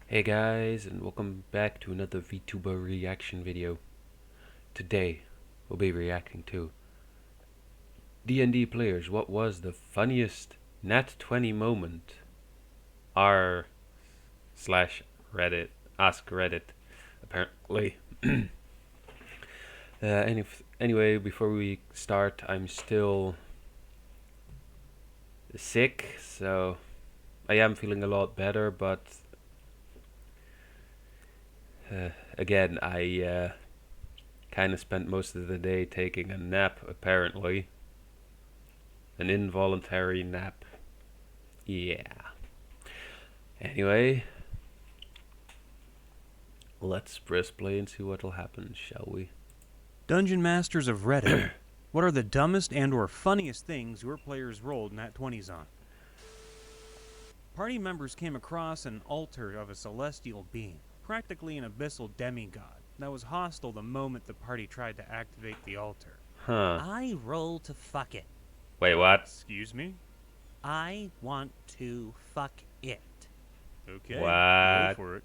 Hey guys, and welcome back to another VTuber reaction video. Today, we'll be reacting to DND players. What was the funniest Nat 20 moment? R slash Reddit, ask Reddit, apparently. Anyway, before we start, I'm still sick, so I am feeling a lot better, but again, I kind of spent most of the day taking a nap, apparently. An involuntary nap. Yeah. Anyway, let's press play and see what'll happen, shall we? Dungeon Masters of Reddit. What are the dumbest and or funniest things your players rolled nat 20s on? Party members came across an altar of a celestial being, practically an abyssal demigod, that was hostile the moment the party tried to activate the altar. Huh. I roll to fuck it. Wait, what? Excuse me? I want to fuck it. Okay, What? go for it.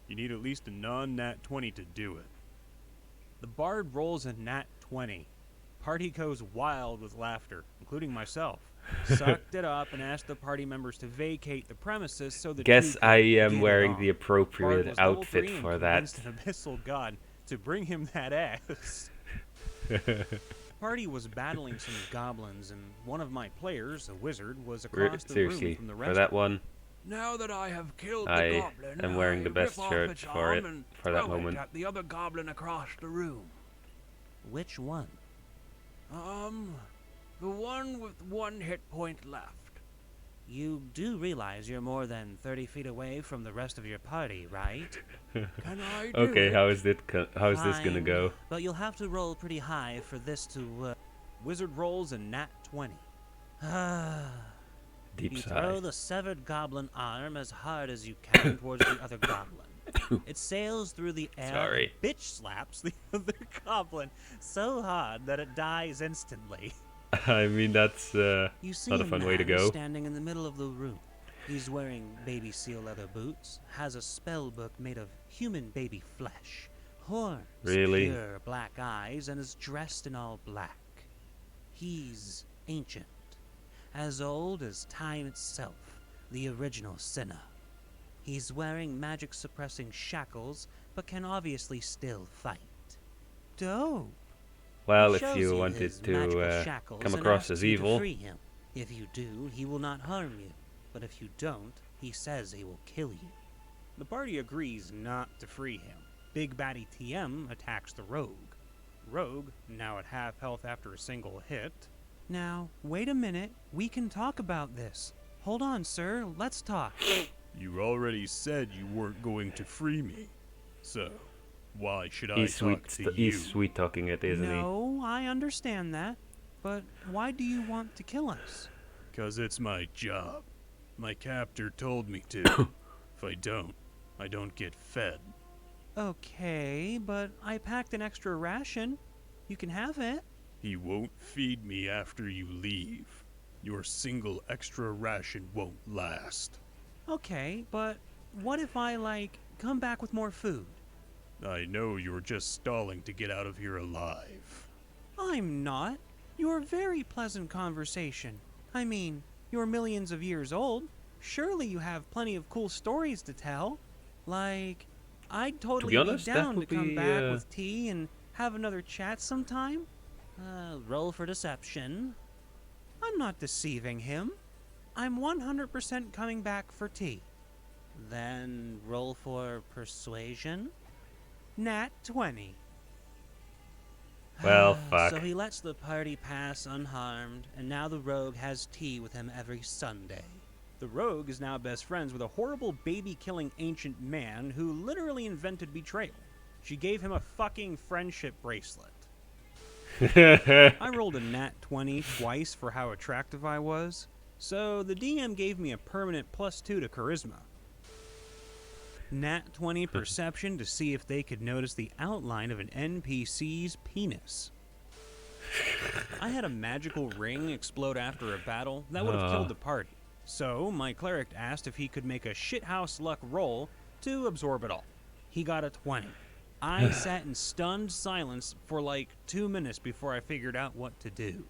You need at least a non-nat 20 to do it. The bard rolls a nat 20. Party goes wild with laughter, including myself. Sucked it up and asked the party members to vacate the premises so the Guess two I could am get wearing it the on. Bard appropriate was level outfit 3 and for that. convinced an abyssal god to bring him that ass. Party was battling some goblins, and one of my players, a wizard, was across the room Seriously, from the for rest. that one, Now that I have killed I the goblin, am wearing I the best rip off shirt its for arm it, and for that throw it moment. at the other goblin across the room. Which one? The one with one hit point left. You do realize you're more than 30 feet away from the rest of your party, right? Can I do Okay, it? how is this gonna Fine, go? But you'll have to roll pretty high for this to, Wizard rolls a nat 20. Deep You sigh. throw the severed goblin arm as hard as you can towards the other goblin. It sails through the air Sorry. and bitch slaps the other goblin so hard that it dies instantly. I mean, that's You see not a fun way to go. standing in the middle of the room. He's wearing baby seal leather boots, has a spell book made of human baby flesh, horns, Really? pure black eyes, and is dressed in all black. He's ancient, as old as time itself, the original sinner. He's wearing magic-suppressing shackles, but can obviously still fight. Dope. Well, He if shows you wanted his magical to shackles come and across asks as you to evil, free him. If you do, he will not harm you. But if you don't, he says he will kill you. The party agrees not to free him. Big Baddie TM attacks the rogue. Rogue, now at half health after a single hit. Now, wait a minute. We can talk about this. Hold on, sir. Let's talk. You already said you weren't going to free me. So, why should I he's talk to you? he's sweet talking it, isn't he? No, I understand that. But why do you want to kill us? 'Cause it's my job. My captor told me to. If I don't get fed. Okay, but I packed an extra ration. You can have it. He won't feed me after you leave. Your single extra ration won't last. Okay, but what if I, come back with more food? I know you're just stalling to get out of here alive. I'm not. You're a very pleasant conversation. I mean, you're millions of years old. Surely you have plenty of cool stories to tell. Like, I'd totally honest, be that down to would come be, back with tea and have another chat sometime. Roll for deception. I'm not deceiving him. I'm 100% coming back for tea. Then roll for persuasion. Nat 20. Well, fuck. So he lets the party pass unharmed, and now the rogue has tea with him every Sunday. The rogue is now best friends with a horrible baby-killing ancient man who literally invented betrayal. She gave him a fucking friendship bracelet. I rolled a nat 20 twice for how attractive I was, so the DM gave me a permanent +2 to charisma. Nat 20 perception to see if they could notice the outline of an NPC's penis. I had a magical ring explode after a battle that would have killed the party. So my cleric asked if he could make a shithouse luck roll to absorb it all. He got a 20. I sat in stunned silence for like 2 minutes before I figured out what to do.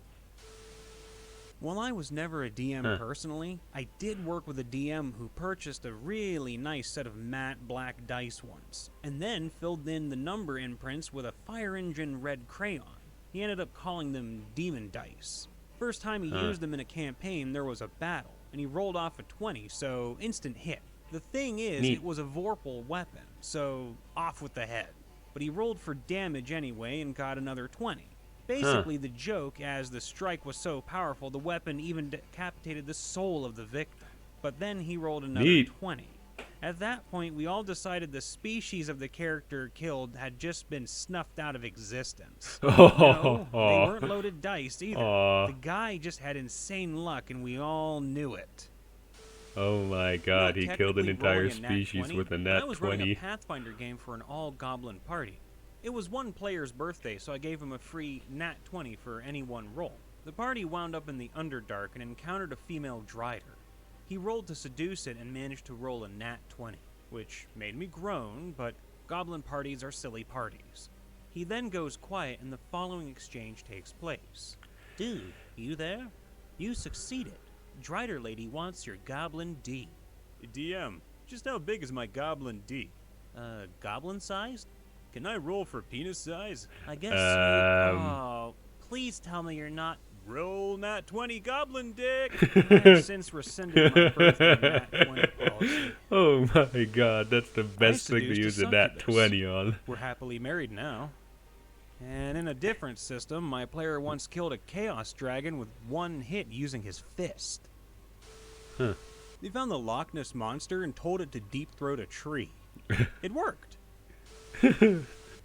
While I was never a DM personally, I did work with a DM who purchased a really nice set of matte black dice once, and then filled in the number imprints with a fire engine red crayon. He ended up calling them demon dice. First time he used them in a campaign, there was a battle, and he rolled off a 20, so instant hit. The thing is, Neat. it was a Vorpal weapon, so off with the head. But he rolled for damage anyway and got another 20. Basically, the joke, as the strike was so powerful, the weapon even decapitated the soul of the victim. But then he rolled another Neat. 20. At that point, we all decided the species of the character killed had just been snuffed out of existence. No, they weren't loaded dice either. The guy just had insane luck, and we all knew it. Oh my god, he killed an Technically entire rolling a nat species 20, with a I nat was running 20. a Pathfinder game for an all-goblin party. It was one player's birthday, so I gave him a free nat 20 for any one roll. The party wound up in the Underdark and encountered a female Drider. He rolled to seduce it and managed to roll a nat 20, which made me groan, but goblin parties are silly parties. He then goes quiet and the following exchange takes place. Dude, you there? You succeeded. Drider lady wants your goblin D. DM, just how big is my goblin D? Goblin-sized? Can I roll for penis size? I guess oh, please tell me you're not. Roll nat 20 goblin dick! I've since rescinded my birthday nat 20 policy. Oh my god, that's the best thing to seduced a use a nat succubus. 20 on. We're happily married now. And in a different system, my player once killed a chaos dragon with one hit using his fist. Huh. They found the Loch Ness monster and told it to deep throat a tree. It worked.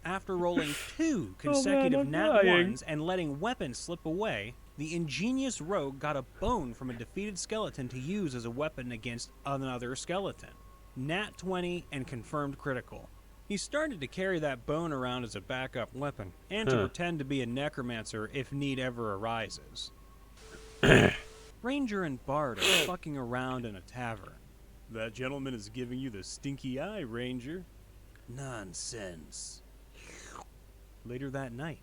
After rolling 2 consecutive I'm nat dying. 1s and letting weapons slip away, the ingenious rogue got a bone from a defeated skeleton to use as a weapon against another skeleton. Nat 20 and confirmed critical. He started to carry that bone around as a backup weapon, and to pretend to be a necromancer if need ever arises. Ranger and Bard are fucking around in a tavern. That gentleman is giving you the stinky eye, Ranger. Nonsense. Later that night,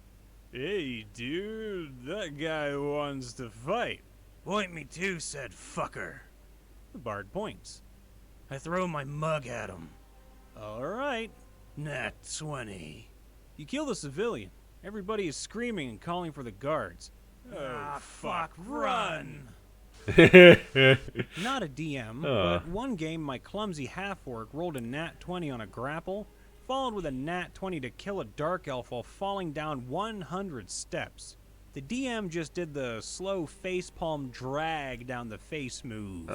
Hey, dude, that guy wants to fight. Point me to said fucker. the Bard points. I throw my mug at him. All right. Nat 20. You kill the civilian. Everybody is screaming and calling for the guards. Oh, Fuck, run! Not a DM, but one game my clumsy half-orc rolled a nat 20 on a grapple, followed with a nat 20 to kill a dark elf while falling down 100 steps. The DM just did the slow facepalm drag down the face move.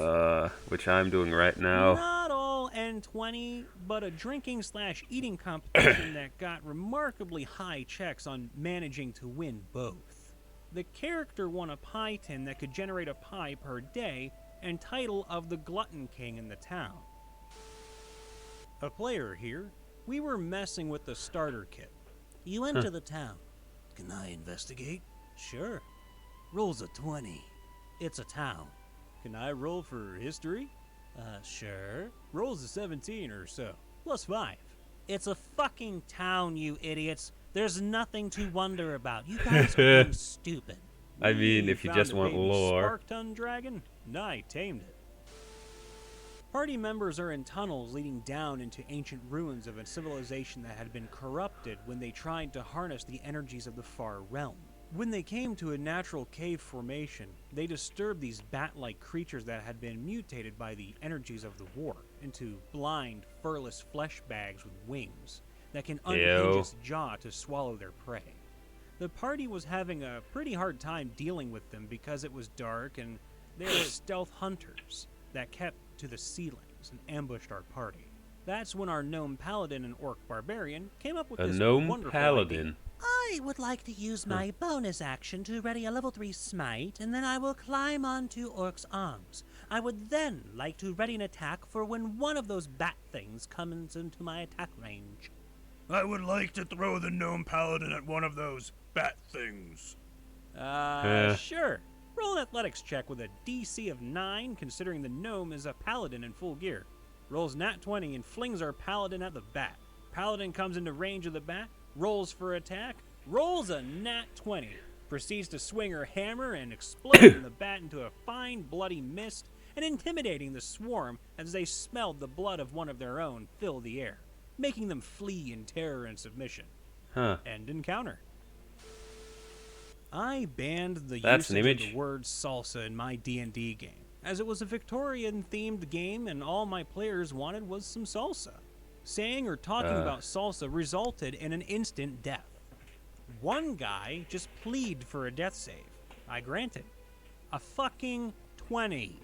Which I'm doing right now. Not all N20, but a drinking/eating competition that got remarkably high checks on managing to win both. The character won a pie tin that could generate a pie per day and title of the Glutton King in the town. A player here, we were messing with the starter kit. You enter the town. Can I investigate? Sure. Rolls a 20. It's a town. Can I roll for history? Sure. Rolls a 17 or so. +5. It's a fucking town, you idiots. There's nothing to wonder about. You guys are being stupid. I mean, We if you found just a want baby lore. Spark-tongue dragon? I tamed it. Party members are in tunnels leading down into ancient ruins of a civilization that had been corrupted when they tried to harness the energies of the far realm. When they came to a natural cave formation, they disturbed these bat-like creatures that had been mutated by the energies of the war into blind, furless flesh bags with wings that can unhinge its jaw to swallow their prey. The party was having a pretty hard time dealing with them because it was dark and they were stealth hunters that kept to the ceilings and ambushed our party. That's when our gnome paladin and orc barbarian came up with A this gnome wonderful paladin. idea. I would like to use my bonus action to ready a level 3 smite, and then I will climb onto Orc's arms. I would then like to ready an attack for when one of those bat things comes into my attack range. I would like to throw the gnome paladin at one of those bat things. Sure. Roll an athletics check with a DC of 9, considering the gnome is a paladin in full gear. rolls nat 20 and flings our paladin at the bat. Paladin comes into range of the bat, rolls for attack, rolls a nat 20, proceeds to swing her hammer and exploding the bat into a fine bloody mist and intimidating the swarm as they smelled the blood of one of their own fill the air, making them flee in terror and submission. End encounter. I banned the That's an usage of image. the word salsa in my D&D game, as it was a Victorian-themed game and all my players wanted was some salsa. Saying or talking about salsa resulted in an instant death. One guy just pleaded for a death save. I granted. A fucking 20.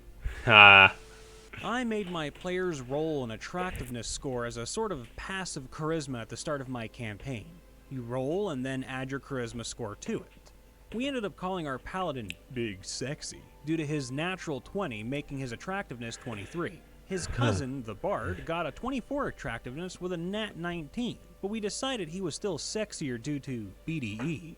Ha. I made my players roll an attractiveness score as a sort of passive charisma at the start of my campaign. You roll and then add your charisma score to it. We ended up calling our paladin Big Sexy due to his natural 20 making his attractiveness 23. His cousin, the bard, got a 24 attractiveness with a nat 19, but we decided he was still sexier due to BDE.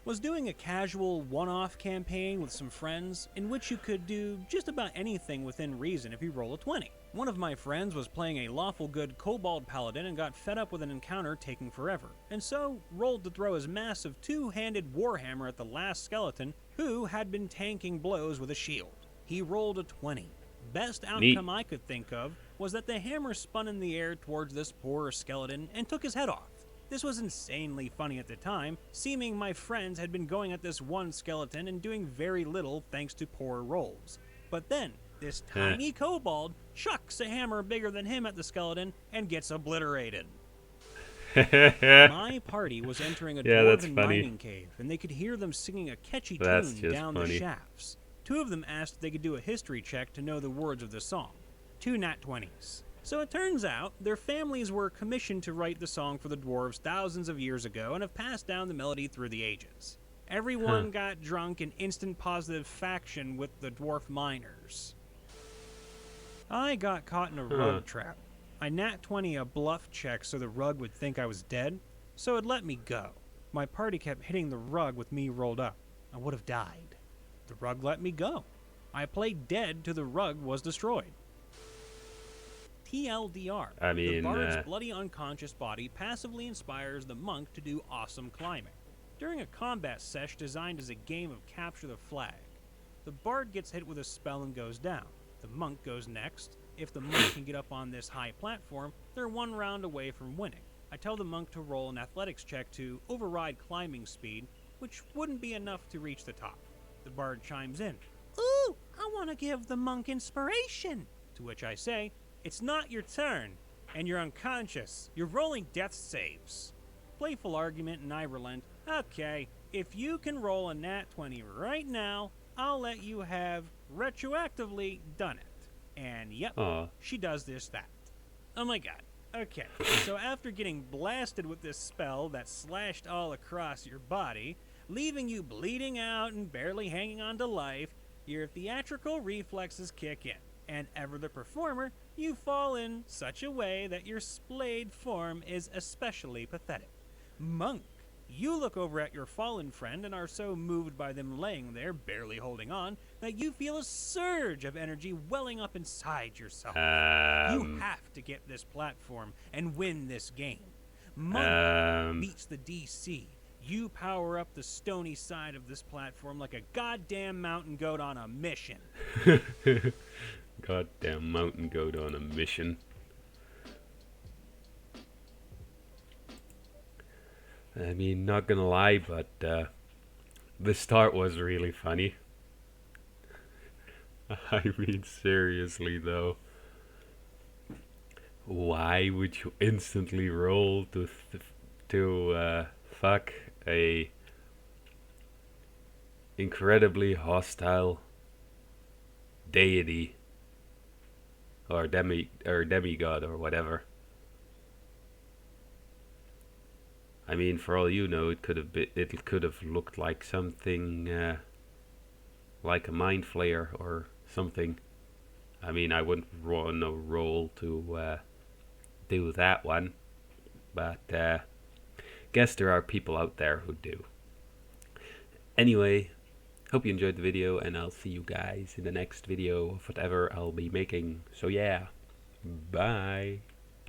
Was doing a casual one-off campaign with some friends in which you could do just about anything within reason if you roll a 20. One of my friends was playing a lawful good kobold paladin and got fed up with an encounter taking forever, and so rolled to throw his massive two-handed warhammer at the last skeleton who had been tanking blows with a shield. He rolled a 20. Best outcome I could think of was that the hammer spun in the air towards this poor skeleton and took his head off. This was insanely funny at the time, seeming my friends had been going at this one skeleton and doing very little thanks to poor rolls. But then, this tiny kobold chucks a hammer bigger than him at the skeleton and gets obliterated. My party was entering a dwarven mining cave, and they could hear them singing a catchy tune down the shafts. Two of them asked if they could do a history check to know the words of the song. 2 nat 20s. So it turns out their families were commissioned to write the song for the dwarves thousands of years ago and have passed down the melody through the ages. Everyone got drunk in instant positive faction with the dwarf miners. I got caught in a rug trap. I nat 20 a bluff check so the rug would think I was dead, so it let me go. My party kept hitting the rug with me rolled up. I would have died. The rug let me go. I played dead till the rug was destroyed. TLDR, the bard's bloody unconscious body passively inspires the monk to do awesome climbing. During a combat sesh designed as a game of capture the flag, the bard gets hit with a spell and goes down. The monk goes next. If the monk can get up on this high platform, they're one round away from winning. I tell the monk to roll an athletics check to override climbing speed, which wouldn't be enough to reach the top. The bard chimes in, "Ooh, I want to give the monk inspiration." To which I say, "It's not your turn, and you're unconscious. You're rolling death saves." Playful argument, and I relent. "Okay, if you can roll a nat 20 right now, I'll let you have retroactively done it." And yep, she does this that. Oh my god. Okay, so after getting blasted with this spell that slashed all across your body, leaving you bleeding out and barely hanging on to life, your theatrical reflexes kick in, and ever the performer, you fall in such a way that your splayed form is especially pathetic. Monk, you look over at your fallen friend and are so moved by them laying there, barely holding on, that you feel a surge of energy welling up inside yourself. You have to get this platform and win this game. Monk beats the DC. You power up the stony side of this platform like a goddamn mountain goat on a mission. Goddamn mountain goat on a mission. I mean, not gonna lie, but the start was really funny. I mean, seriously though. Why would you instantly roll to fuck a incredibly hostile deity or demigod or whatever? I mean, for all you know, it could have looked like something like a mind flayer or something. I mean, I wouldn't want no roll to do that one, but guess there are people out there who do. Anyway, Hope you enjoyed the video, and I'll see you guys in the next video of whatever I'll be making. So yeah, bye.